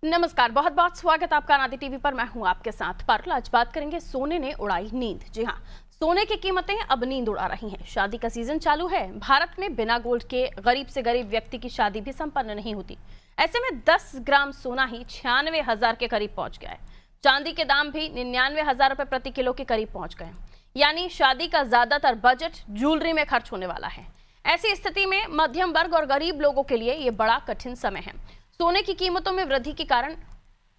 नमस्कार, बहुत बहुत स्वागत आपका आदि टीवी पर। मैं हूं आपके साथ पारुल। आज बात करेंगे सोने ने उड़ाई नींद। जी हां, सोने की कीमतें अब नींद उड़ा रही हैं। शादी का सीजन चालू है। भारत में बिना गोल्ड के गरीब से गरीब व्यक्ति की शादी भी संपन्न नहीं होती। ऐसे में 10 ग्राम सोना ही 96,000 के करीब पहुंच गया है। चांदी के दाम भी 99,000 रुपए प्रति किलो के करीब पहुंच गए। यानी शादी का ज्यादातर बजट ज्वेलरी में खर्च होने वाला है। ऐसी स्थिति में मध्यम वर्ग और गरीब लोगों के लिए ये बड़ा कठिन समय है। सोने की कीमतों में वृद्धि के कारण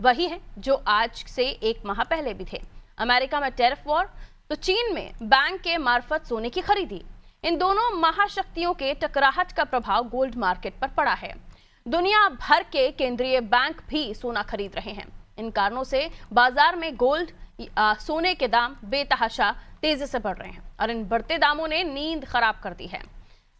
वही है जो आज से एक माह पहले भी थे। अमेरिका में टैरिफ वॉर, तो चीन में बैंक के मार्फत सोने की खरीदी। इन दोनों महाशक्तियों के टकराहट का प्रभाव गोल्ड मार्केट पर पड़ा है। दुनिया भर के केंद्रीय बैंक भी सोना खरीद रहे हैं। इन कारणों से बाजार में गोल्ड सोने के दाम बेतहाशा तेजी से बढ़ रहे हैं और इन बढ़ते दामों ने नींद खराब कर दी है।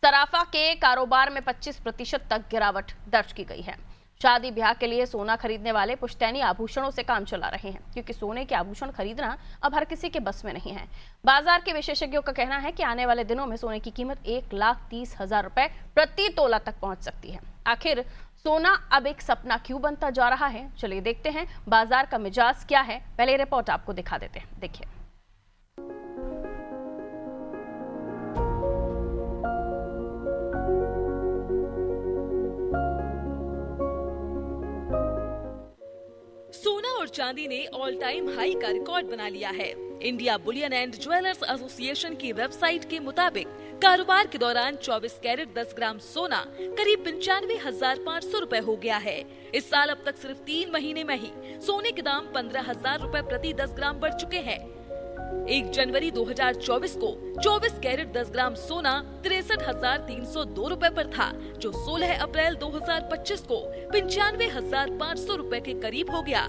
सराफा के कारोबार में 25% तक गिरावट दर्ज की गई है। शादी ब्याह के लिए सोना खरीदने वाले पुश्तैनी आभूषणों से काम चला रहे हैं, क्योंकि सोने के आभूषण खरीदना अब हर किसी के बस में नहीं है। बाजार के विशेषज्ञों का कहना है कि आने वाले दिनों में सोने की कीमत 1,30,000 रुपए प्रति तोला तक पहुंच सकती है। आखिर सोना अब एक सपना क्यों बनता जा रहा है? चलिए देखते हैं बाजार का मिजाज क्या है। पहले रिपोर्ट आपको दिखा देते हैं, देखिए। सोना और चांदी ने ऑल टाइम हाई का रिकॉर्ड बना लिया है। India Boolean and jewellers association की वेबसाइट के मुताबिक कारोबार के दौरान 24 कैरेट 10 ग्राम सोना करीब 95,500 रुपए हो गया है। इस साल अब तक सिर्फ 3 महीने में ही सोने के दाम 15,000 रुपए प्रति 10 ग्राम बढ़ चुके हैं। 1 जनवरी 2024 को 24 कैरेट 10 ग्राम सोना 63,302 रुपए पर था, जो 16 अप्रैल 2025 को 95,500 रुपए के करीब हो गया।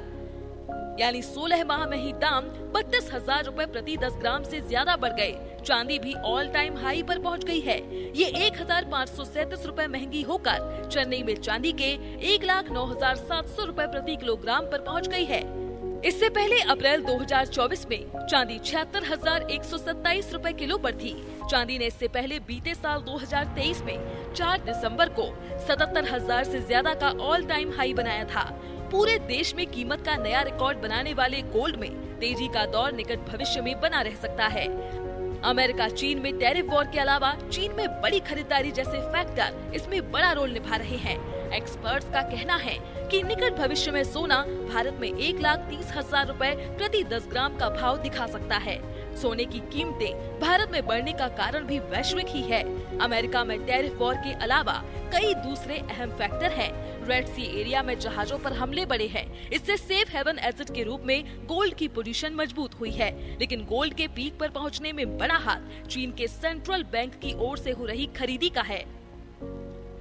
यानी 16 माह में ही दाम 32,000 रुपए प्रति 10 ग्राम से ज्यादा बढ़ गए। चांदी भी ऑल टाइम हाई पर पहुंच गई है। ये 1,537 रुपए महंगी होकर चेन्नई में चांदी के 1,09,700 रुपए प्रति किलोग्राम पर पहुंच गई है। इससे पहले अप्रैल 2024 में चांदी 76,127 रुपए किलो पर थी। चांदी ने इससे पहले बीते साल 2023 में 4 दिसंबर को 77,000 से ज्यादा का ऑल टाइम हाई बनाया था। पूरे देश में कीमत का नया रिकॉर्ड बनाने वाले गोल्ड में तेजी का दौर निकट भविष्य में बना रह सकता है। अमेरिका चीन में टैरिफ वॉर के अलावा चीन में बड़ी खरीदारी जैसे फैक्टर इसमें बड़ा रोल निभा रहे हैं। एक्सपर्ट्स का कहना है कि निकट भविष्य में सोना भारत में 1,30,000 रुपए प्रति 10 ग्राम का भाव दिखा सकता है। सोने की कीमतें भारत में बढ़ने का कारण भी वैश्विक ही है। अमेरिका में टैरिफ वॉर के अलावा कई दूसरे अहम फैक्टर हैं। रेड सी एरिया में जहाजों पर हमले बढ़े हैं। इससे सेफ हेवन एसेट के रूप में गोल्ड की पोजीशन मजबूत हुई है। लेकिन गोल्ड के पीक पर पहुंचने में बड़ा हाथ चीन के सेंट्रल बैंक की ओर से हो रही खरीदी का है।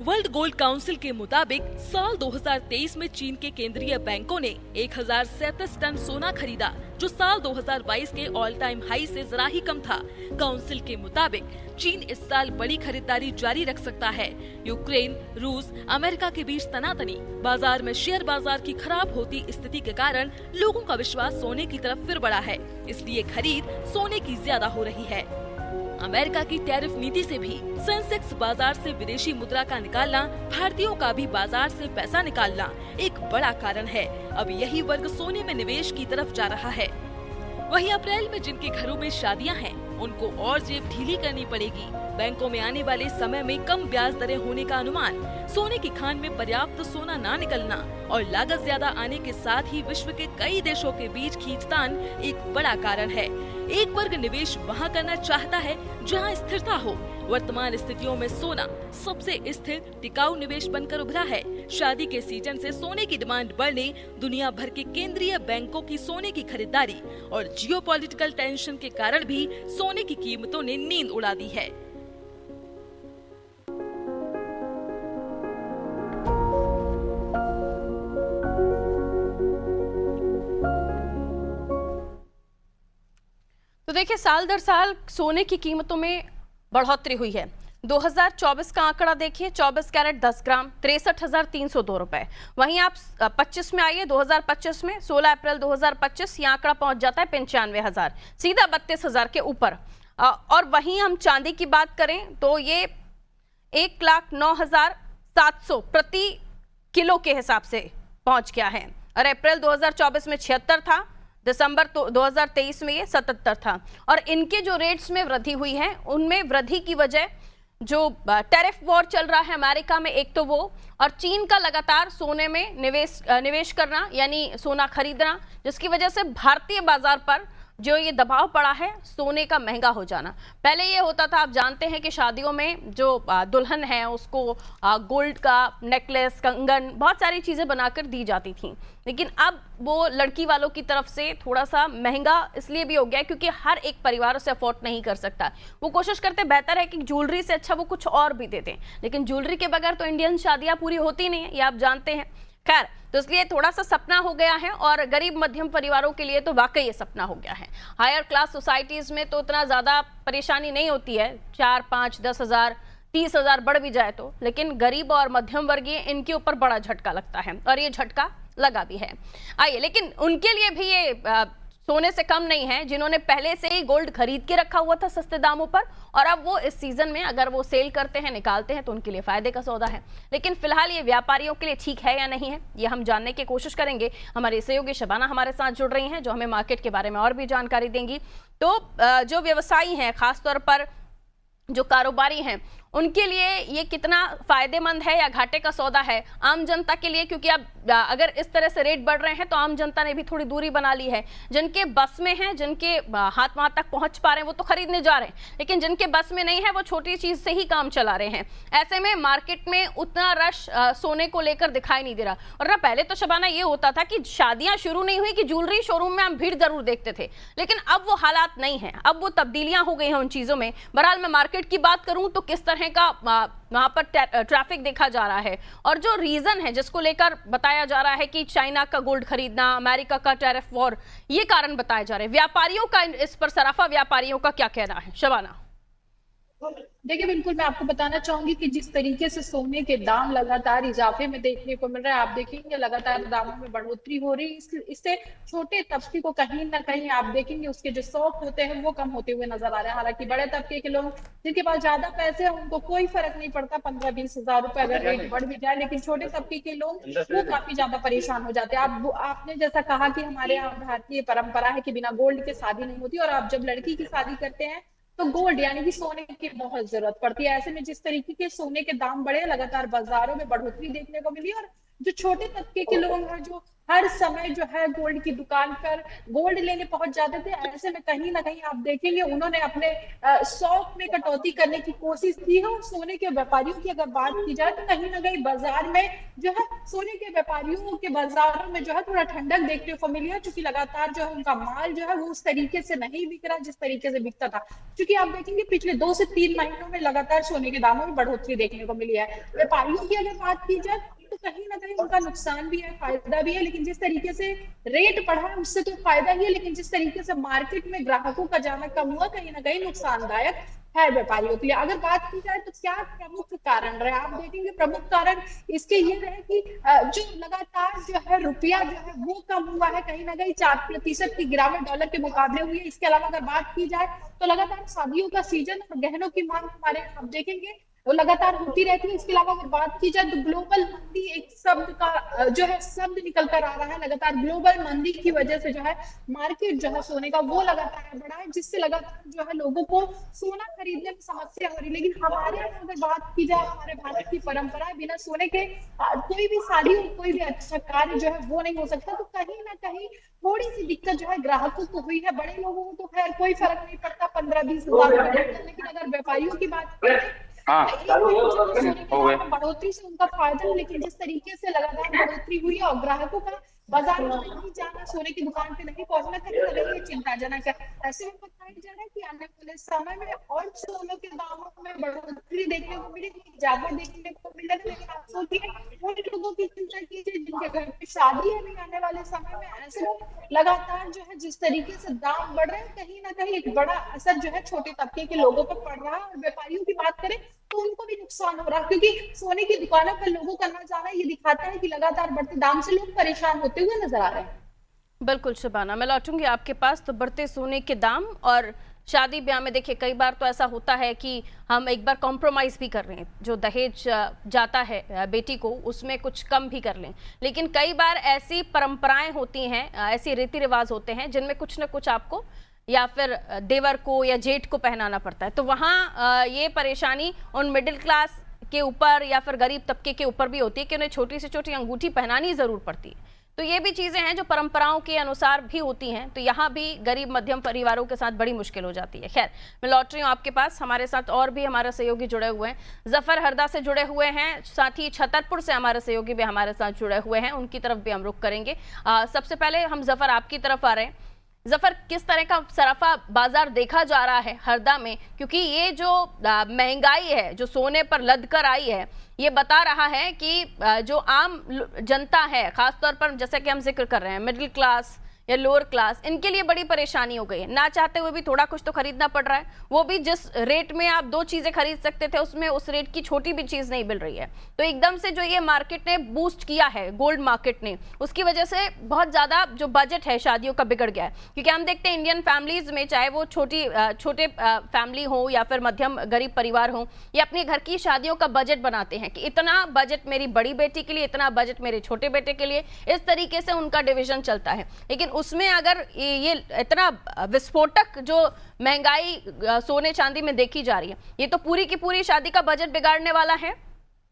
वर्ल्ड गोल्ड काउंसिल के मुताबिक साल 2023 में चीन के केंद्रीय बैंकों ने 1,037 टन सोना खरीदा, जो साल 2022 के ऑल टाइम हाई से जरा ही कम था। काउंसिल के मुताबिक चीन इस साल बड़ी खरीदारी जारी रख सकता है। यूक्रेन, रूस, अमेरिका के बीच तनातनी, बाजार में शेयर बाजार की खराब होती स्थिति के कारण लोगों का विश्वास सोने की तरफ फिर बढ़ा है। इसलिए खरीद सोने की ज्यादा हो रही है। अमेरिका की टैरिफ नीति से भी सेंसेक्स बाजार से विदेशी मुद्रा का निकालना, भारतीयों का भी बाजार से पैसा निकालना एक बड़ा कारण है। अब यही वर्ग सोने में निवेश की तरफ जा रहा है। वहीं अप्रैल में जिनके घरों में शादियां हैं, उनको और जेब ढीली करनी पड़ेगी। बैंकों में आने वाले समय में कम ब्याज दरें होने का अनुमान, सोने की खान में पर्याप्त सोना ना निकलना और लागत ज्यादा आने के साथ ही विश्व के कई देशों के बीच खींचतान एक बड़ा कारण है। एक वर्ग निवेश वहां करना चाहता है जहां स्थिरता हो। वर्तमान स्थितियों में सोना सबसे स्थिर टिकाऊ निवेश बनकर उभरा है। शादी के सीजन से सोने की डिमांड बढ़ने, दुनिया भर के केंद्रीय बैंकों की सोने की खरीदारी और जियोपॉलिटिकल टेंशन के कारण भी सोने की कीमतों ने नींद उड़ा दी है। तो देखिए, साल दर साल सोने की कीमतों में बढ़ोतरी हुई है। 2024 का आंकड़ा देखिए, 24 कैरेट 10 ग्राम 63,302 रुपए। वहीं आप 25 में आइए, 2025 में 16 अप्रैल 2025 ये आंकड़ा पहुंच जाता है 95,000, सीधा 32,000 के ऊपर। और वहीं हम चांदी की बात करें तो ये 1,09,700 प्रति किलो के हिसाब से पहुंच गया है। और अप्रैल 2024 में 76 था, दिसंबर 2023 में ये 77 था। और इनके जो रेट्स में वृद्धि हुई है उनमें वृद्धि की वजह जो टैरिफ वॉर चल रहा है अमेरिका में, एक तो वो, और चीन का लगातार सोने में निवेश करना यानी सोना खरीदना, जिसकी वजह से भारतीय बाजार पर जो ये दबाव पड़ा है सोने का महंगा हो जाना। पहले ये होता था, आप जानते हैं कि शादियों में जो दुल्हन है उसको गोल्ड का नेकलेस, कंगन, बहुत सारी चीज़ें बनाकर दी जाती थी, लेकिन अब वो लड़की वालों की तरफ से थोड़ा सा महंगा इसलिए भी हो गया है क्योंकि हर एक परिवार उसे अफोर्ड नहीं कर सकता। वो कोशिश करते, बेहतर है कि ज्वेलरी से अच्छा वो कुछ और भी दे दें, लेकिन ज्वेलरी के बगैर तो इंडियन शादियाँ पूरी होती नहीं है, ये आप जानते हैं। खैर, तो इसलिए थोड़ा सा सपना हो गया है, और गरीब मध्यम परिवारों के लिए तो वाकई ये सपना हो गया है। हायर क्लास सोसाइटीज में तो इतना ज़्यादा परेशानी नहीं होती है, 4, 5, 10 हज़ार, 30 हज़ार बढ़ भी जाए तो, लेकिन गरीब और मध्यम वर्गीय इनके ऊपर बड़ा झटका लगता है, और ये झटका लगा भी है। आइए, लेकिन उनके लिए भी ये सोने से कम नहीं है जिन्होंने पहले से ही गोल्ड खरीद के रखा हुआ था सस्ते दामों पर, और अब वो इस सीजन में अगर वो सेल करते हैं, निकालते हैं, तो उनके लिए फायदे का सौदा है। लेकिन फिलहाल ये व्यापारियों के लिए ठीक है या नहीं है, ये हम जानने की कोशिश करेंगे। हमारी सहयोगी शबाना हमारे साथ जुड़ रही हैं जो हमें मार्केट के बारे में और भी जानकारी देंगी। तो जो व्यवसायी हैं, खासतौर पर जो कारोबारी हैं, उनके लिए ये कितना फायदेमंद है या घाटे का सौदा है आम जनता के लिए, क्योंकि अब अगर इस तरह से रेट बढ़ रहे हैं तो आम जनता ने भी थोड़ी दूरी बना ली है। जिनके बस में है, जिनके हाथ वहां तक पहुंच पा रहे हैं, वो तो खरीदने जा रहे हैं, लेकिन जिनके बस में नहीं है वो छोटी चीज से ही काम चला रहे हैं। ऐसे में मार्केट में उतना रश सोने को लेकर दिखाई नहीं दे रहा। और ना पहले तो शबाना ये होता था कि शादियां शुरू नहीं हुई कि ज्वेलरी शोरूम में हम भीड़ जरूर देखते थे, लेकिन अब वो हालात नहीं है, अब वो तब्दीलियां हो गई हैं उन चीजों में। बहरहाल मैं मार्केट की बात करूं तो किस तरह का वहां पर ट्रैफिक देखा जा रहा है, और जो रीजन है जिसको लेकर बताया जा रहा है कि चाइना का गोल्ड खरीदना, अमेरिका का टैरिफ वॉर, ये कारण बताए जा रहे हैं। व्यापारियों का इस पर, सराफा व्यापारियों का क्या कहना है शबाना? देखिए, बिल्कुल मैं आपको बताना चाहूंगी कि जिस तरीके से सोने के दाम लगातार इजाफे में देखने को मिल रहा है, आप देखेंगे लगातार दामों में बढ़ोतरी हो रही है। इससे छोटे तबके को कहीं ना कहीं आप देखेंगे उसके जो शौक होते हैं वो कम होते हुए नजर आ रहे हैं। हालांकि बड़े तबके के लोग जिनके पास ज्यादा पैसे हैं उनको कोई फर्क नहीं पड़ता, 15-20 हज़ार रुपए अगर रेट बढ़ भी जाए, लेकिन छोटे तबके के लोग वो काफी ज्यादा परेशान हो जाते हैं। आपने जैसा कहा कि हमारे यहाँ भारतीय परंपरा है कि बिना गोल्ड के शादी नहीं होती, और आप जब लड़की की शादी करते हैं तो गोल्ड यानी कि सोने की बहुत जरूरत पड़ती है। ऐसे में जिस तरीके के सोने के दाम बढ़े, लगातार बाजारों में बढ़ोतरी देखने को मिली, और जो छोटे तबके के लोग हैं जो हर समय जो है गोल्ड की दुकान पर गोल्ड लेने पहुंच जाते थे, ऐसे में कहीं ना कहीं आप देखेंगे उन्होंने अपने शौक में कटौती करने की कोशिश की है। और सोने के व्यापारियों की अगर बात की जाए तो कहीं ना कहीं बाजार में जो है सोने के व्यापारियों के बाजारों में जो है थोड़ा ठंडक देखने को मिली है, क्योंकि लगातार जो है उनका माल जो है वो उस तरीके से नहीं बिक रहा जिस तरीके से बिकता था। क्योंकि आप देखेंगे पिछले 2 से 3 महीनों में लगातार सोने के दामों में बढ़ोतरी देखने को मिली है। व्यापारियों की अगर बात की जाए तो कहीं ना कहीं उनका नुकसान भी है, फायदा भी है, लेकिन जिस तरीके से रेट बढ़ा है उससे तो फायदा ही है, लेकिन जिस तरीके से मार्केट में ग्राहकों का जाना कम हुआ, कहीं ना कहीं नुकसानदायक है व्यापारियों के लिए। अगर बात की जाए तो क्या प्रमुख कारण रहे, आप देखेंगे प्रमुख कारण इसके ये रहे कि जो लगातार जो है रुपया जो है वो कम हुआ है, कहीं ना कहीं 4% की गिरावट डॉलर के मुकाबले हुई है। इसके अलावा अगर बात की जाए तो लगातार शादियों का सीजन और गहनों की मांग हमारे आप देखेंगे वो लगातार होती रहती है। इसके अलावा अगर बात की जाए तो ग्लोबल मंदी एक शब्द का जो है शब्द निकल कर आ रहा है। लगातार ग्लोबल मंदी की वजह से जो है मार्केट जो है सोने का वो लगातार बढ़ा है, जिससे लगातार जो है लोगों को सोना खरीदने में समस्या हो रही है। लेकिन हमारे यहाँ अगर बात की जाए, हमारे भारत की परंपरा है बिना सोने के कोई भी शादी और कोई भी अच्छा कार्य जो है वो नहीं हो सकता। तो कहीं ना कहीं थोड़ी सी दिक्कत जो है ग्राहकों को हुई है। बड़े लोगों को तो खैर कोई फर्क नहीं पड़ता 15-20 हज़ार, लेकिन अगर व्यापारियों की बात करें बढ़ोतरी से उनका फायदा, लेकिन जिस तरीके से लगातार बढ़ोतरी हुई है और ग्राहकों का बाजार में नहीं जाना, सोने की दुकान पे नहीं पहुंचना, कहीं ना कहीं ये चिंताजनक है। ऐसे में बताया जा रहा है कि आने वाले समय में और सोने के दामों में बढ़ोतरी देखने को मिलेगी, इजाफा देखने को मिलेगा। लेकिन आप सोचिए उन लोगों की चिंता कीजिए जिनके घर पे शादी है नहीं आने वाले समय में। ऐसे में लगातार जो है जिस तरीके से दाम बढ़ रहे हैं, कहीं ना कहीं एक बड़ा असर जो है छोटे तबके के लोगों पर पड़ रहा है। और व्यापारियों की बात करें तो उनको भी नुकसान हो रहा है, क्योंकि सोने की दुकानों पर लोगों का ना जाना ये दिखाता है कि लगातार बढ़ते दाम से लोग परेशान होते हुए नजर आ रहे हैं। बिल्कुल शबाना, मैं लौटूंगी आपके पास। तो बढ़ते सोने के दाम और शादी ब्याह में देखिए कई बार तो ऐसा होता है कि हम एक बार कॉम्प्रोमाइज भी कर रहे हैं, जो दहेज जाता है बेटी को उसमें कुछ कम भी कर लें, लेकिन कई बार ऐसी परंपराएं होती हैं, ऐसे रीति रिवाज होते हैं जिनमें कुछ ना कुछ आपको या फिर देवर को या जेठ को पहनाना पड़ता है। तो वहाँ ये परेशानी उन मिडिल क्लास के ऊपर या फिर गरीब तबके के ऊपर भी होती है कि उन्हें छोटी से छोटी अंगूठी पहनानी जरूर पड़ती है। तो ये भी चीजें हैं जो परंपराओं के अनुसार भी होती हैं, तो यहाँ भी गरीब मध्यम परिवारों के साथ बड़ी मुश्किल हो जाती है। खैर, मैं लौट रही हूँ आपके पास, हमारे साथ और भी हमारे सहयोगी जुड़े हुए हैं। जफर हरदा से जुड़े हुए हैं, साथ ही छतरपुर से हमारे सहयोगी भी हमारे साथ जुड़े हुए हैं, उनकी तरफ भी हम रुख करेंगे। सबसे पहले हम जफर आपकी तरफ आ रहे हैं। जफर, किस तरह का सराफा बाजार देखा जा रहा है हरदा में, क्योंकि ये जो महंगाई है जो सोने पर लद कर आई है, ये बता रहा है कि जो आम जनता है, खासतौर पर जैसे कि हम जिक्र कर रहे हैं मिडिल क्लास या लोअर क्लास, इनके लिए बड़ी परेशानी हो गई है। ना चाहते हुए भी थोड़ा कुछ तो खरीदना पड़ रहा है, वो भी जिस रेट में आप 2 चीजें खरीद सकते थे उसमें उस रेट की छोटी भी चीज नहीं मिल रही है। तो एकदम से जो ये मार्केट ने बूस्ट किया है, गोल्ड मार्केट ने, उसकी वजह से बहुत ज्यादा जो बजट है शादियों का बिगड़ गया है। क्योंकि हम देखते हैं इंडियन फैमिलीज में, चाहे वो छोटे फैमिली हो या फिर मध्यम गरीब परिवार हो, ये अपने घर की शादियों का बजट बनाते हैं कि इतना बजट मेरी बड़ी बेटी के लिए, इतना बजट मेरे छोटे बेटे के लिए, इस तरीके से उनका डिवीजन चलता है। लेकिन उसमें अगर ये इतना विस्फोटक जो महंगाई सोने चांदी में देखी जा रही है, ये तो पूरी की पूरी शादी का बजट बिगाड़ने वाला है।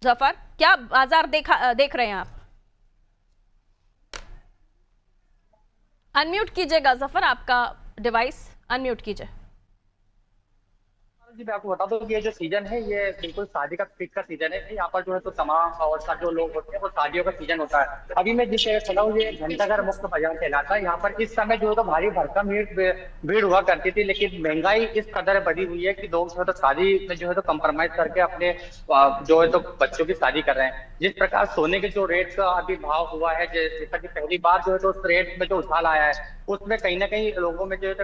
जफर, क्या बाजार देख रहे हैं आप? अनम्यूट कीजिएगा जफर, आपका डिवाइस अनम्यूट कीजिए। जी मैं आपको बता दूं कि ये जो सीजन है ये बिल्कुल शादी का पीक का सीजन है। यहाँ पर जो है तो तमाम और साथ जो लोग होते हैं वो शादियों का सीजन होता है। अभी मैं जिस जगह खड़ा हूँ ये घंटाघर मुख्य बाजार कहलाता है। यहाँ पर इस समय जो है तो भारी भरकम भीड़ हुआ करती थी, लेकिन महंगाई इस कदर बढ़ी हुई है कि लोग जो है तो शादी में जो है तो कंप्रोमाइज करके अपने जो है तो बच्चों की शादी कर रहे हैं। जिस प्रकार सोने के जो रेट का अभी भाव हुआ है, जैसा कि पहली बार जो है तो उस रेट में जो उछाल आया है, उसमें कहीं ना कहीं लोगों में जो है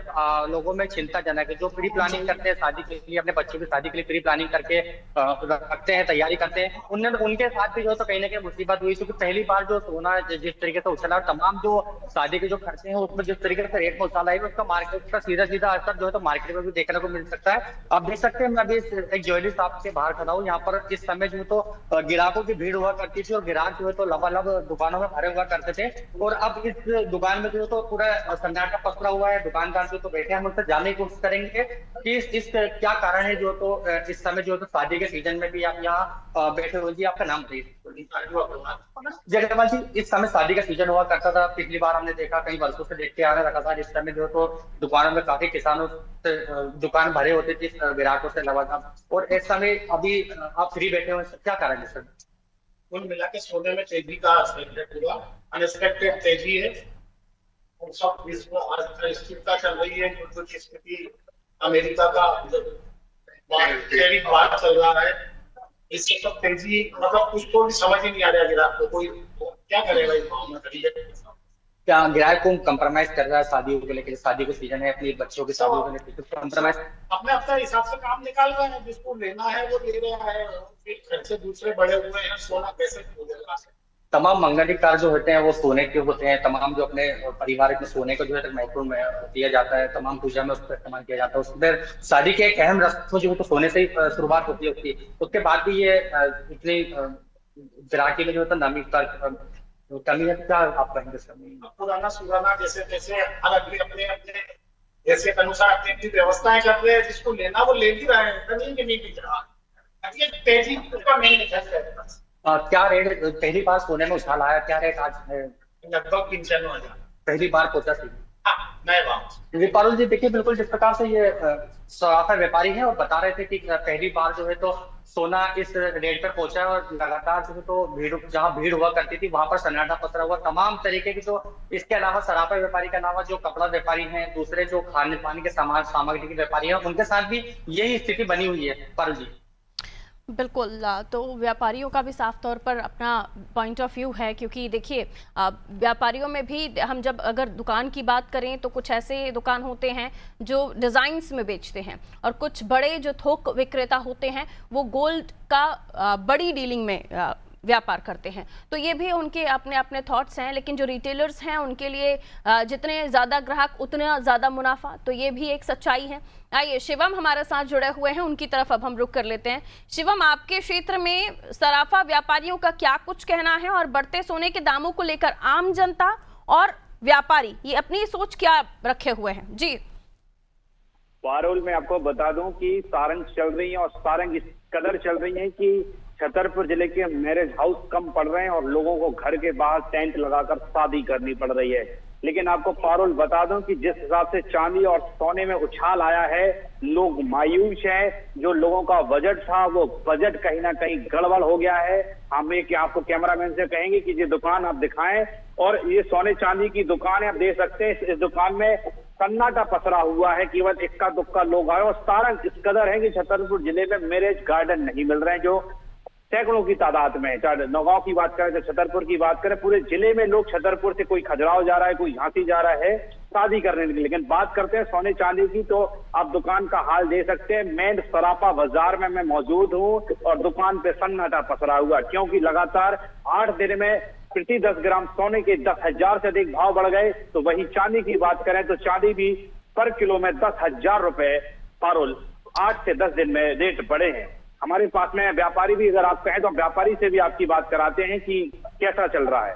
लोगों में चिंताजनक है। जो प्री प्लानिंग करते हैं शादी के लिए, अपने बच्चों की शादी के लिए प्री प्लानिंग करके रखते हैं, तैयारी करते हैं, उनके साथ भी जो है तो कहीं ना कहीं मुसीबत हुई। क्योंकि पहली बार जो सोना जिस तरीके से उछला, तमाम जो शादी के जो खर्चे हैं उसमें जिस तरीके से रेट में उछाल आई, उसका मार्केट का सीधा सीधा असर जो है तो मार्केट में भी देखने को मिल सकता है। आप देख सकते हैं मैं अभी एक ज्वेलरी शॉप के बाहर खड़ा हूँ। यहाँ पर इस समय जो है तो ग्राहकों की भीड़ हुआ करती थी और ग्राहक जो है तो लबालब दुकानों में भरे हुआ करते थे। और अब इस दुकान में जो है तो पूरा सन्नाटा पसरा हुआ है। दुकानदार जो तो बैठे हैं, हम उनसे जानने की कोशिश करेंगे कि इस क्या कारण है जो तो इस समय जो तो शादी के सीजन में भी आप यहाँ बैठे हुए। जी आपका नाम बताइए। जगदम्बा जी, इस समय शादी का सीजन हुआ करता था, पिछली बार हमने देखा, कई वर्षों से देखते आ रहे लगातार इस समय जो तो दुकानों में काफी किसानों से दुकान भरे होते थे ग्राहकों से लगातार, और इस समय अभी आप फ्री बैठे हुए, क्या कारण है सर? कुल मिला के सोने में तेजी का पूरा अनएक्सपेक्टेड तेजी है। और सब विश्व आज स्थिरता चल रही है, कुछ स्थिति अमेरिका का बात चल रहा है, इससे सब तेजी मतलब कुछ तो भी समझ ही नहीं आ रहा ग्राहक को, कोई क्या करेगा इस भाव में। क्या ग्राहक को कंप्रोमाइज कर रहा है शादियों को लेकर? शादी का सीजन है, अपनी बच्चों की शादी को लेकर कंप्रोमाइज अपने हिसाब से काम निकाल रहे हैं, जिसको लेना है वो ले रहा है, फिर खर्चे दूसरे बढ़े हुए हैं, सोना कैसे खरीदेगा। तमाम मंगलिक कार्य जो होते हैं वो सोने के होते हैं। तमाम जो अपने परिवार में सोने को जो है महत्व में दिया जाता है, तमाम पूजा में उसका इस्तेमाल किया जाता है। उसमें शादी के एक अहम रस्म जो है तो सोने से ही शुरुआत होती है। उसके बाद भी ये इतनी ग्राहकी में जो है नमी का कमी है, क्या आप कहेंगे सर? पुराना सुराना जैसे तैसे हर आदमी अपने अपने जैसे अनुसार अपनी अपनी व्यवस्थाएं कर रहे हैं, जिसको लेना वो ले भी रहे हैं, जमीन के नहीं बिक रहा। तेजी उसका नहीं निकल रहा। क्या रेट पहली बार सोने में उछाल आया, क्या रेट आज है? लगभग 95,000 पहली बार पहुंचा थी। पारुल जी देखिए, बिल्कुल जिस प्रकार से ये सराफा व्यापारी हैं और बता रहे थे कि पहली बार जो है तो सोना इस रेट पर पहुंचा है, और लगातार जो है तो जहां भीड़ हुआ करती थी वहां पर सन्नाटा पसरा हुआ। तमाम तरीके की जो इसके अलावा सराफा व्यापारी के अलावा जो कपड़ा व्यापारी हैं, दूसरे जो खाने पानी के सामग्री के व्यापारी हैं, उनके साथ भी यही स्थिति बनी हुई है। पारुल जी बिल्कुल, तो व्यापारियों का भी साफ तौर पर अपना पॉइंट ऑफ व्यू है, क्योंकि देखिए व्यापारियों में भी हम जब अगर दुकान की बात करें तो कुछ ऐसे दुकान होते हैं जो डिज़ाइंस में बेचते हैं, और कुछ बड़े जो थोक विक्रेता होते हैं वो गोल्ड का बड़ी डीलिंग में व्यापार करते हैं। तो ये भी उनके अपने अपने थॉट्स हैं, लेकिन जो रिटेलर्स हैं उनके लिए जितने ज़्यादा ग्राहक उतना ज़्यादा मुनाफा, तो ये भी एक सच्चाई है। आइए शिवम हमारे साथ जुड़े हुए हैं, उनकी तरफ अब हम रुख कर लेते हैं। शिवम, आपके क्षेत्र में सराफा व्यापारियों का क्या कुछ कहना है और बढ़ते सोने के दामों को लेकर आम जनता और व्यापारी ये अपनी सोच क्या रखे हुए हैं? जी पारुल, मैं आपको बता दूं कि सारंग चल रही है और सारंग इस कदर चल रही है कि छतरपुर जिले के मैरिज हाउस कम पड़ रहे हैं और लोगों को घर के बाहर टेंट लगाकर शादी करनी पड़ रही है। लेकिन आपको पारुल बता दूं कि जिस हिसाब से चांदी और सोने में उछाल आया है, लोग मायूस हैं। जो लोगों का बजट था वो बजट कहीं ना कहीं गड़बड़ हो गया है। हम एक आपको कैमरामैन से कहेंगे कि ये दुकान आप दिखाएं, और ये सोने चांदी की दुकान है, आप देख सकते हैं। इस दुकान में सन्नाटा पसरा हुआ है, केवल इक्का दुक्का लोग आए। और सारंग इस कदर है कि छतरपुर जिले में मैरिज गार्डन नहीं मिल रहे हैं, जो सैकड़ों की तादाद में, चाहे नौगांव की बात करें, चाहे छतरपुर की बात करें, पूरे जिले में लोग छतरपुर से कोई खजुराहो जा रहा है, कोई झांसी जा रहा है शादी करने के लिए। लेकिन बात करते हैं सोने चांदी की, तो आप दुकान का हाल दे सकते हैं। मेन सराफा बाजार में मैं मौजूद हूँ और दुकान पे सन्नाटा पसरा हुआ, क्योंकि लगातार 8 दिन में प्रति 10 ग्राम सोने के 10,000 से अधिक भाव बढ़ गए। तो वही चांदी की बात करें तो चांदी भी पर किलो में 10,000 रुपए पारुल 8 से 10 दिन में रेट बढ़े हैं। हमारे पास में व्यापारी भी, अगर आप कहें तो व्यापारी से भी आपकी बात कराते हैं कि कैसा चल रहा है।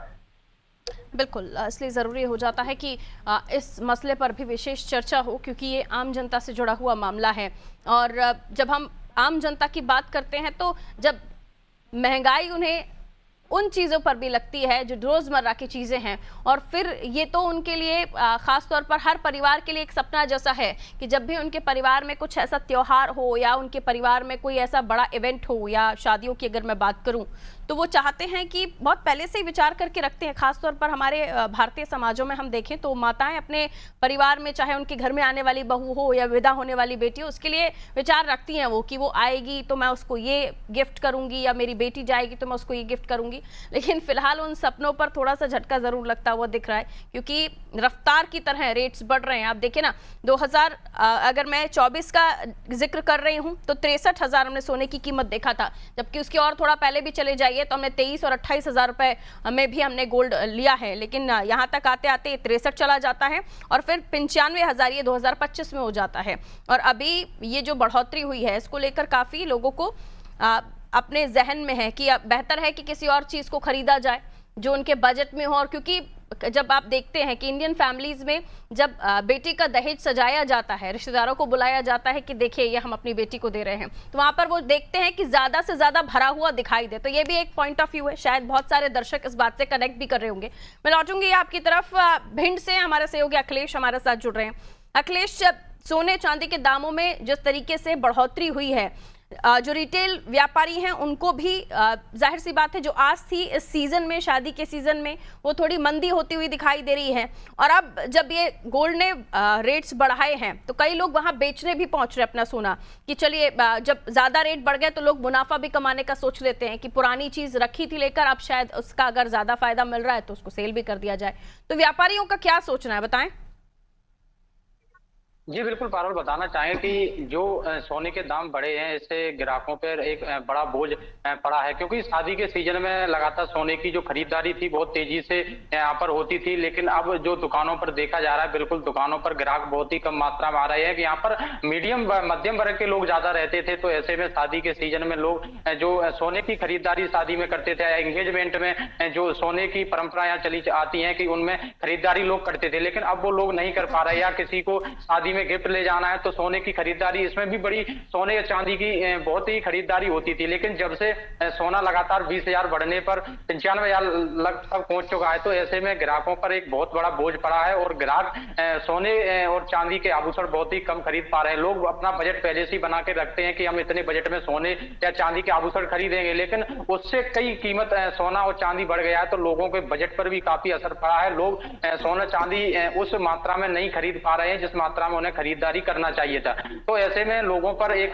बिल्कुल, इसलिए ज़रूरी हो जाता है कि इस मसले पर भी विशेष चर्चा हो, क्योंकि ये आम जनता से जुड़ा हुआ मामला है। और जब हम आम जनता की बात करते हैं तो जब महंगाई उन्हें उन चीज़ों पर भी लगती है जो रोज़मर्रा की चीज़ें हैं, और फिर ये तो उनके लिए ख़ास तौर पर हर परिवार के लिए एक सपना जैसा है कि जब भी उनके परिवार में कुछ ऐसा त्यौहार हो या उनके परिवार में कोई ऐसा बड़ा इवेंट हो, या शादियों की अगर मैं बात करूं, तो वो चाहते हैं कि बहुत पहले से ही विचार करके रखते हैं। ख़ास तौर पर हमारे भारतीय समाजों में हम देखें तो माताएं अपने परिवार में, चाहे उनके घर में आने वाली बहू हो या विदा होने वाली बेटी हो, उसके लिए विचार रखती हैं वो कि वो आएगी तो मैं उसको ये गिफ्ट करूंगी, या मेरी बेटी जाएगी तो मैं उसको ये गिफ्ट करूंगी। लेकिन फिलहाल उन सपनों पर थोड़ा सा झटका ज़रूर लगता हुआ दिख रहा है, क्योंकि रफ्तार की तरह रेट्स बढ़ रहे हैं। आप देखिए ना, 2000 अगर मैं 24 का जिक्र कर रही हूँ तो 63,000 हमने सोने की कीमत देखा था, जबकि उसकी और थोड़ा पहले भी चले जाइए तो हमने 23 और 28,000 रुपए में भी हमने गोल्ड लिया है। लेकिन यहाँ तक आते आते 63 चला जाता है और फिर 95,000 ये 2025 में हो जाता है। और अभी ये जो बढ़ोतरी हुई है, इसको लेकर काफ़ी लोगों को अपने जहन में है कि बेहतर है कि किसी और चीज़ को खरीदा जाए जो उनके बजट में हो। और क्योंकि जब आप देखते हैं कि इंडियन फैमिलीज में जब बेटी का दहेज सजाया जाता है, रिश्तेदारों को बुलाया जाता है कि देखिए ये हम अपनी बेटी को दे रहे हैं, तो वहां पर वो देखते हैं कि ज्यादा से ज्यादा भरा हुआ दिखाई दे। तो ये भी एक पॉइंट ऑफ व्यू है, शायद बहुत सारे दर्शक इस बात से कनेक्ट भी कर रहे होंगे। मैं लौटूंगी आपकी तरफ। भिंड से हमारे सहयोगी अखिलेश हमारे साथ जुड़ रहे हैं। अखिलेश, सोने चांदी के दामों में जिस तरीके से बढ़ोतरी हुई है, जो रिटेल व्यापारी हैं उनको भी जाहिर सी बात है जो आज थी इस सीजन में, शादी के सीजन में, वो थोड़ी मंदी होती हुई दिखाई दे रही है। और अब जब ये गोल्ड ने रेट्स बढ़ाए हैं तो कई लोग वहां बेचने भी पहुंच रहे अपना सोना, कि चलिए जब ज्यादा रेट बढ़ गए तो लोग मुनाफा भी कमाने का सोच लेते हैं कि पुरानी चीज रखी थी लेकर, अब शायद उसका अगर ज्यादा फायदा मिल रहा है तो उसको सेल भी कर दिया जाए। तो व्यापारियों का क्या सोचना है, बताएं। जी बिल्कुल पारुल, बताना चाहें कि जो सोने के दाम बढ़े हैं, इससे ग्राहकों पर एक बड़ा बोझ पड़ा है, क्योंकि शादी के सीजन में लगातार सोने की जो खरीदारी थी बहुत तेजी से यहाँ पर होती थी। लेकिन अब जो दुकानों पर देखा जा रहा है, बिल्कुल दुकानों पर ग्राहक बहुत ही कम मात्रा में आ रहे हैं। कि यहाँ पर मध्यम वर्ग के लोग ज्यादा रहते थे, तो ऐसे में शादी के सीजन में लोग जो सोने की खरीदारी शादी में करते थे, एंगेजमेंट में जो सोने की परंपरा यहाँ चली आती है कि उनमें खरीदारी लोग करते थे, लेकिन अब वो लोग नहीं कर पा रहे। या किसी को शादी में गिफ्ट ले जाना है तो सोने की खरीदारी, इसमें भी बड़ी सोने या चांदी की बहुत ही खरीदारी होती थी। लेकिन जब से सोना लगातार 20,000 बढ़ने पर 95,000 लगभग पहुंच चुका है, तो ऐसे में ग्राहकों पर एक बहुत बड़ा बोझ पड़ा है और ग्राहक सोने और चांदी के आभूषण बहुत ही कम खरीद पा रहे हैं। लोग अपना बजट पहले से ही बना के रखते हैं कि हम इतने बजट में सोने या चांदी के आभूषण खरीदेंगे, लेकिन उससे कई कीमत सोना और चांदी बढ़ गया है, तो लोगों के बजट पर भी काफी असर पड़ा है। लोग सोना चांदी उस मात्रा में नहीं खरीद पा रहे हैं जिस मात्रा में उन्हें उन्हें खरीदारी करना चाहिए था। तो ऐसे में लोगों पर एक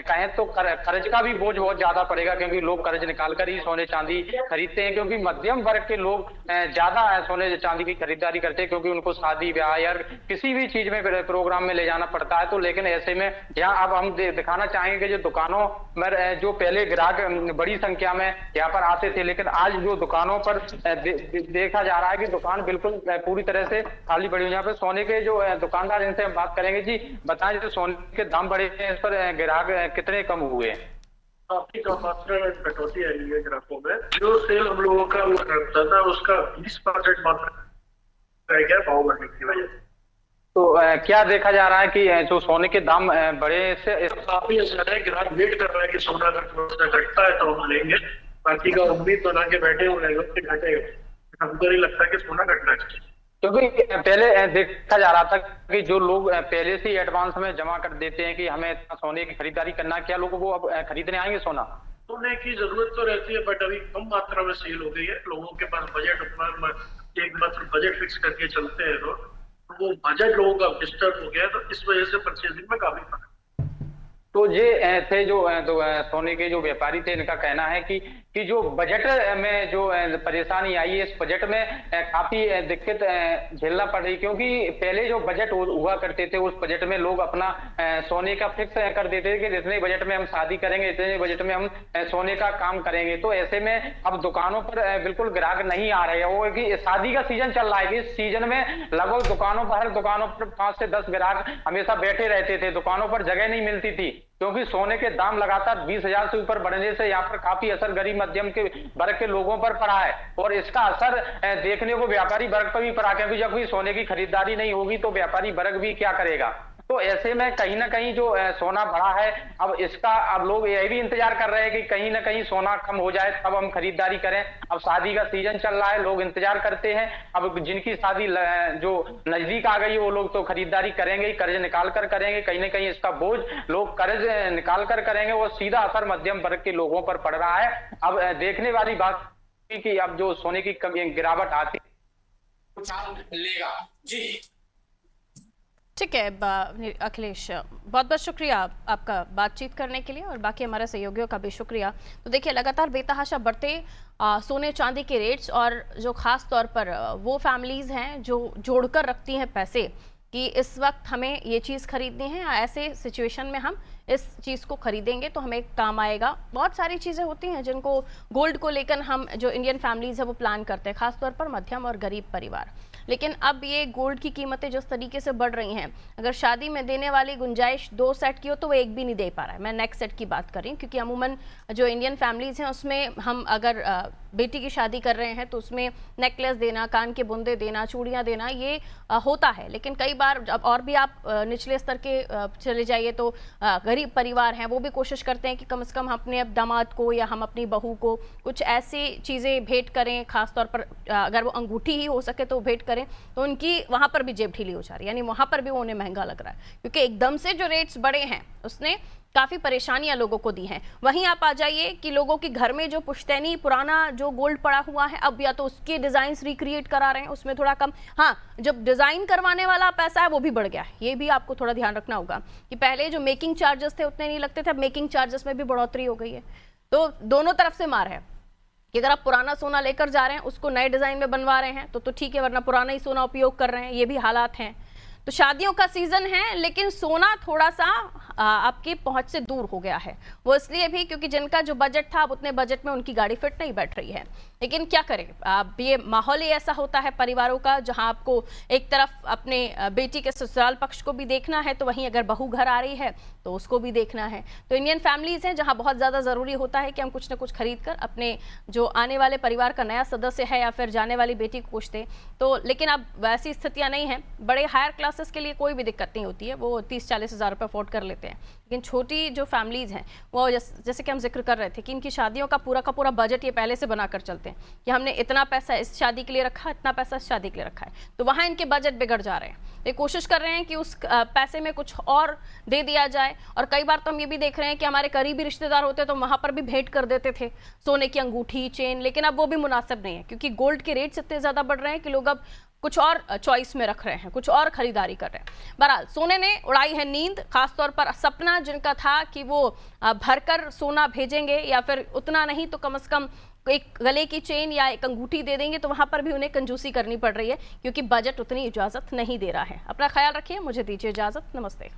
कहें तो कर्ज का भी बोझ बहुत ज्यादा पड़ेगा, क्योंकि लोग कर्ज निकाल कर ही सोने चांदी खरीदते हैं, क्योंकि मध्यम वर्ग के लोग ज्यादा सोने चांदी की खरीदारी करते हैं, क्योंकि उनको शादी ब्याह या किसी भी चीज में प्रोग्राम में ले जाना पड़ता है। तो लेकिन ऐसे में यहाँ अब हम दिखाना चाहेंगे कि जो दुकानों में जो पहले ग्राहक बड़ी संख्या में यहाँ पर आते थे, लेकिन आज जो दुकानों पर देखा जा रहा है कि दुकान बिल्कुल पूरी तरह से खाली पड़ी हुई। यहाँ पे सोने के जो दुकानदार, इनसे हम बात करेंगे। जी बताएं, जो सोने के दाम बढ़े हैं इस पर ग्राहक कितने कम हुए हैं? काफी कम मात्रा में कटौती आई है ग्राहकों में। जो सेल हम लोगों का हुआ करता था उसका 20% मात्रा रह गया भाव बढ़ने की वजह से। तो क्या देखा जा रहा है कि जो सोने के दाम बढ़े से काफी असर है। ग्राहक वेट कर रहा है कि सोना अगर थोड़ा सा घटता है तो हम लेंगे, बाकी का उम्मीद बना के बैठे हुए हैं कि घटेगा। हमको नहीं लगता कि सोना घटना चाहिए, क्योंकि पहले देखा जा रहा था कि जो लोग पहले से ही एडवांस में जमा कर देते हैं कि हमें इतना सोने की खरीदारी करना, क्या लोग वो अब खरीदने आएंगे सोना? सोने की जरूरत तो रहती है, बट अभी कम मात्रा में सेल हो गई है। लोगों के पास बजट अपना एक मात्र बजट फिक्स करके चलते हैं लोग, तो वो बजट लोगों का डिस्टर्ब हो गया, तो इस वजह से परचेजिंग में काफी फर्क। तो ये थे जो सोने के जो व्यापारी थे, इनका कहना है कि जो बजट में जो परेशानी आई है, इस बजट में काफी दिक्कत झेलना पड़ रही, क्योंकि पहले जो बजट हुआ करते थे उस बजट में लोग अपना सोने का फिक्स कर देते थे कि इतने बजट में हम शादी करेंगे, इतने बजट में हम सोने का काम करेंगे। तो ऐसे में अब दुकानों पर बिल्कुल ग्राहक नहीं आ रहे हैं। वो कि शादी का सीजन चल रहा है कि इस सीजन में लगभग दुकानों पर, हर दुकानों पर 5 से 10 ग्राहक हमेशा बैठे रहते थे। दुकानों पर जगह नहीं मिलती थी, क्योंकि सोने के दाम लगातार 20,000 से ऊपर बढ़ने से यहाँ पर काफी असर गरीब मध्यम के वर्ग के लोगों पर पड़ा है, और इसका असर देखने को व्यापारी वर्ग पर भी पड़ा, क्योंकि जब भी सोने की खरीदारी नहीं होगी तो व्यापारी वर्ग भी क्या करेगा। तो ऐसे में कहीं ना कहीं जो सोना बढ़ा है, अब इसका अब लोग ये भी इंतजार कर रहे हैं कि कहीं ना कहीं सोना कम हो जाए तब हम खरीदारी करें। अब शादी का सीजन चल रहा है, लोग इंतजार करते हैं। अब जिनकी शादी जो नजदीक आ गई है वो लोग तो खरीदारी करेंगे ही, कर्ज निकाल कर करेंगे। कहीं ना कहीं इसका बोझ लोग कर्ज निकाल कर करेंगे, वो सीधा असर मध्यम वर्ग के लोगों पर पड़ रहा है। अब देखने वाली बात कि अब जो सोने की गिरावट आती लेगा। जी ठीक है अखिलेश, बहुत बहुत शुक्रिया आपका बातचीत करने के लिए, और बाकी हमारे सहयोगियों का भी शुक्रिया। तो देखिए, लगातार बेतहाशा बढ़ते सोने चांदी के रेट्स, और जो खास तौर पर वो फैमिलीज़ हैं जो जोड़कर रखती हैं पैसे कि इस वक्त हमें ये चीज़ खरीदनी है, ऐसे सिचुएशन में हम इस चीज़ को खरीदेंगे तो हमें काम आएगा। बहुत सारी चीज़ें होती हैं जिनको गोल्ड को लेकर हम जो इंडियन फैमिलीज़ है वो प्लान करते हैं, खासतौर पर मध्यम और गरीब परिवार। लेकिन अब ये गोल्ड की कीमतें जिस तरीके से बढ़ रही हैं, अगर शादी में देने वाली गुंजाइश 2 सेट की हो तो वो एक भी नहीं दे पा रहा है। मैं नेक्स्ट सेट की बात कर रही हूँ, क्योंकि अमूमन जो इंडियन फैमिलीज़ हैं उसमें हम अगर बेटी की शादी कर रहे हैं तो उसमें नेकलेस देना, कान के बुंदे देना, चूड़ियाँ देना, ये होता है। लेकिन कई बार जब और भी आप निचले स्तर के चले जाइए तो गरीब परिवार हैं, वो भी कोशिश करते हैं कि कम से कम हम अपने दामाद को या हम अपनी बहू को कुछ ऐसी चीज़ें भेंट करें, खासतौर पर अगर वो अंगूठी ही हो सके तो भेंट करें। तो उनकी वहाँ पर भी जेब ढीली हो जा रही है, यानी वहाँ पर भी वो उन्हें महंगा लग रहा है, क्योंकि एकदम से जो रेट्स बढ़े हैं उसने काफ़ी परेशानियां लोगों को दी हैं। वहीं आप आ जाइए कि लोगों के घर में जो पुश्तैनी पुराना जो गोल्ड पड़ा हुआ है, अब या तो उसके डिज़ाइंस रिक्रिएट करा रहे हैं, उसमें थोड़ा कम, हाँ जब डिज़ाइन करवाने वाला पैसा है वो भी बढ़ गया है। ये भी आपको थोड़ा ध्यान रखना होगा कि पहले जो मेकिंग चार्जेस थे उतने नहीं लगते थे, अब मेकिंग चार्जेस में भी बढ़ोतरी हो गई है। तो दोनों तरफ से मार है कि अगर आप पुराना सोना लेकर जा रहे हैं, उसको नए डिज़ाइन में बनवा रहे हैं तो ठीक है, वरना पुराना ही सोना उपयोग कर रहे हैं, ये भी हालात हैं। तो शादियों का सीजन है, लेकिन सोना थोड़ा सा आपकी पहुंच से दूर हो गया है। वो इसलिए भी क्योंकि जिनका जो बजट था, अब उतने बजट में उनकी गाड़ी फिट नहीं बैठ रही है। लेकिन क्या करें, अब ये माहौल ही ऐसा होता है परिवारों का, जहां आपको एक तरफ अपने बेटी के ससुराल पक्ष को भी देखना है, तो वहीं अगर बहू घर आ रही है तो उसको भी देखना है। तो इंडियन फैमिलीज हैं जहां बहुत ज़्यादा ज़रूरी होता है कि हम कुछ ना कुछ खरीद कर अपने जो आने वाले परिवार का नया सदस्य है या फिर जाने वाली बेटी को कुछ दें। तो लेकिन अब वैसी स्थितियाँ नहीं हैं। बड़े हायर क्लासेस के लिए कोई भी दिक्कत नहीं होती है, वो 30-40 हज़ार रुपये अफोर्ड कर लेते हैं। लेकिन छोटी जो फैमिलीज़ हैं वो जैसे कि हम जिक्र कर रहे थे कि इनकी शादियों का पूरा बजट ये पहले से बना कर चलते हैं कि हमने इतना पैसा इस शादी के लिए रखा, इतना पैसा इस शादी के लिए रखा है, तो वहाँ इनके बजट बिगड़ जा रहे हैं। ये कोशिश कर रहे हैं कि उस पैसे में कुछ और दे दिया जाए। और कई बार तो हम ये भी देख रहे हैं कि हमारे करीबी रिश्तेदार होते तो वहाँ पर भी भेंट कर देते थे सोने की अंगूठी, चेन, लेकिन अब वो भी मुनासिब नहीं है, क्योंकि गोल्ड के रेट्स इतने ज़्यादा बढ़ रहे हैं कि लोग अब कुछ और चॉइस में रख रहे हैं, कुछ और खरीदारी कर रहे हैं। बहरहाल सोने ने उड़ाई है नींद, खासतौर पर सपना जिनका था कि वो भरकर सोना भेजेंगे या फिर उतना नहीं तो कम से कम एक गले की चेन या एक अंगूठी दे देंगे, तो वहां पर भी उन्हें कंजूसी करनी पड़ रही है क्योंकि बजट उतनी इजाजत नहीं दे रहा है। अपना ख्याल रखिए, मुझे दीजिए इजाजत, नमस्ते।